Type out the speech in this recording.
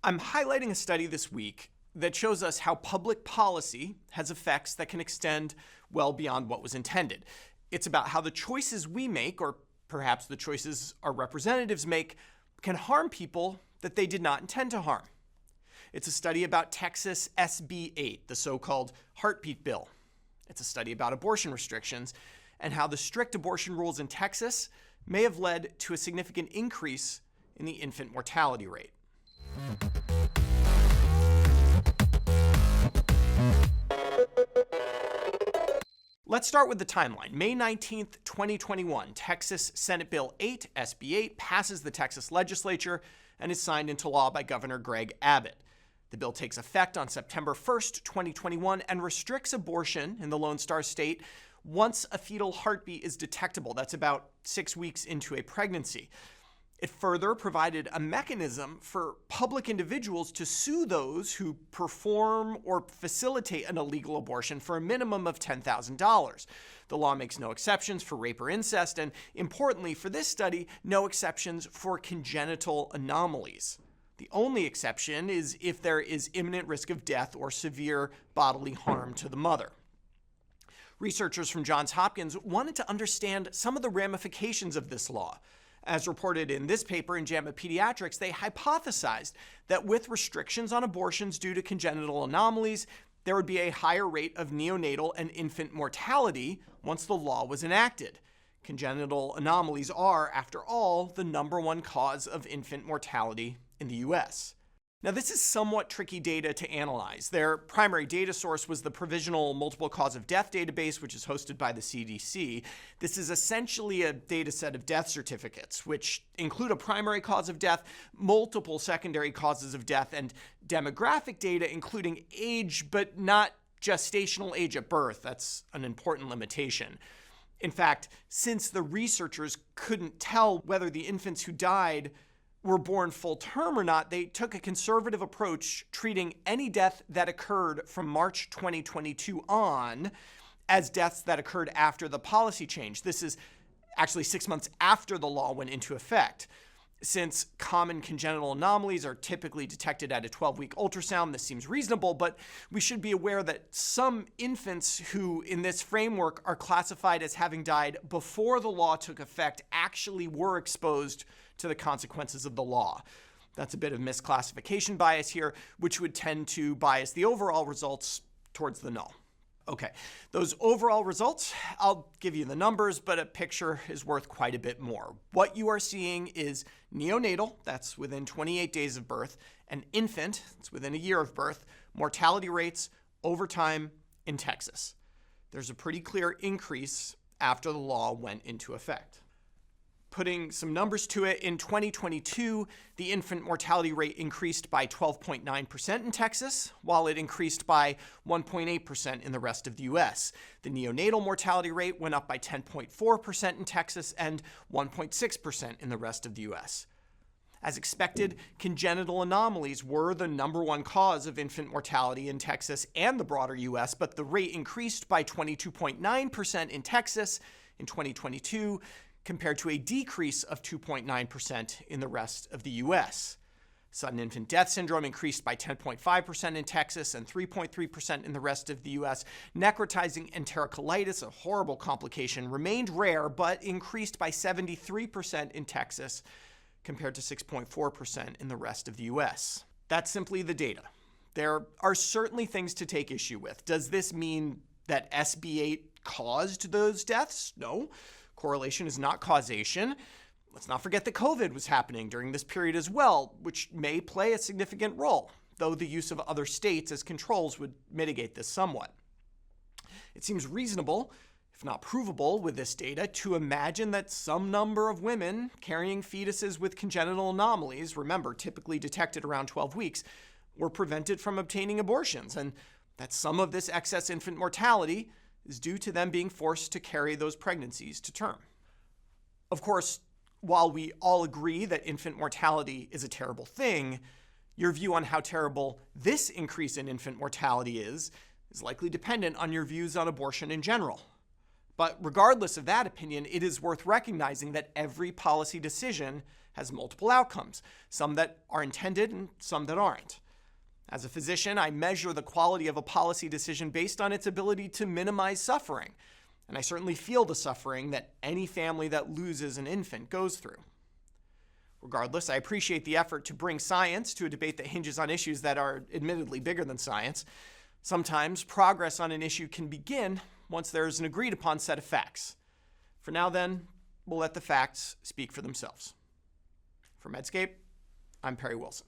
I'm highlighting a study this week that shows us how public policy has effects that can extend well beyond what was intended. It's about how the choices we make, or perhaps the choices our representatives make, can harm people that they did not intend to harm. It's a study about Texas SB8, the so-called heartbeat bill. It's a study about abortion restrictions and how the strict abortion rules in Texas may have led to a significant increase in the infant mortality rate. Let's start with the timeline. May 19th, 2021, Texas Senate Bill 8, SB8, passes the Texas legislature and is signed into law by Governor Greg Abbott. The bill takes effect on September 1st, 2021, and restricts abortion in the Lone Star State once a fetal heartbeat is detectable. That's about 6 weeks into a pregnancy. It further provided a mechanism for public individuals to sue those who perform or facilitate an illegal abortion for a minimum of $10,000. The law makes no exceptions for rape or incest, and importantly for this study, no exceptions for congenital anomalies. The only exception is if there is imminent risk of death or severe bodily harm to the mother. Researchers from Johns Hopkins wanted to understand some of the ramifications of this law. As reported in this paper in JAMA Pediatrics, they hypothesized that with restrictions on abortions due to congenital anomalies, there would be a higher rate of neonatal and infant mortality once the law was enacted. Congenital anomalies are, after all, the #1 cause of infant mortality in the U.S. Now, this is somewhat tricky data to analyze. Their primary data source was the Provisional Multiple Cause of Death database, which is hosted by the CDC. This is essentially a data set of death certificates, which include a primary cause of death, multiple secondary causes of death, and demographic data, including age, but not gestational age at birth. That's an important limitation. In fact, since the researchers couldn't tell whether the infants who died were born full term or not, they took a conservative approach, treating any death that occurred from March 2022 on as deaths that occurred after the policy change. This is actually 6 months after the law went into effect. Since common congenital anomalies are typically detected at a 12-week ultrasound, this seems reasonable, but we should be aware that some infants who in this framework are classified as having died before the law took effect actually were exposed to the consequences of the law. That's a bit of misclassification bias here, which would tend to bias the overall results towards the null. Okay, those overall results, I'll give you the numbers, but a picture is worth quite a bit more. What you are seeing is neonatal, that's within 28 days of birth, and infant, that's within a year of birth, mortality rates over time in Texas. There's a pretty clear increase after the law went into effect. Putting some numbers to it, in 2022, the infant mortality rate increased by 12.9% in Texas, while it increased by 1.8% in the rest of the U.S. The neonatal mortality rate went up by 10.4% in Texas and 1.6% in the rest of the U.S. As expected, congenital anomalies were the #1 cause of infant mortality in Texas and the broader U.S., but the rate increased by 22.9% in Texas in 2022, compared to a decrease of 2.9% in the rest of the U.S. Sudden infant death syndrome increased by 10.5% in Texas and 3.3% in the rest of the U.S. Necrotizing enterocolitis, a horrible complication, remained rare but increased by 73% in Texas compared to 6.4% in the rest of the U.S. That's simply the data. There are certainly things to take issue with. Does this mean that SB8 caused those deaths? No. Correlation is not causation. Let's not forget that COVID was happening during this period as well, which may play a significant role, though the use of other states as controls would mitigate this somewhat. It seems reasonable, if not provable with this data, to imagine that some number of women carrying fetuses with congenital anomalies, remember, typically detected around 12 weeks, were prevented from obtaining abortions, and that some of this excess infant mortality is due to them being forced to carry those pregnancies to term. Of course, while we all agree that infant mortality is a terrible thing, your view on how terrible this increase in infant mortality is likely dependent on your views on abortion in general. But regardless of that opinion, it is worth recognizing that every policy decision has multiple outcomes, some that are intended and some that aren't. As a physician, I measure the quality of a policy decision based on its ability to minimize suffering, and I certainly feel the suffering that any family that loses an infant goes through. Regardless, I appreciate the effort to bring science to a debate that hinges on issues that are admittedly bigger than science. Sometimes progress on an issue can begin once there's an agreed upon set of facts. For now then, we'll let the facts speak for themselves. For Medscape, I'm Perry Wilson.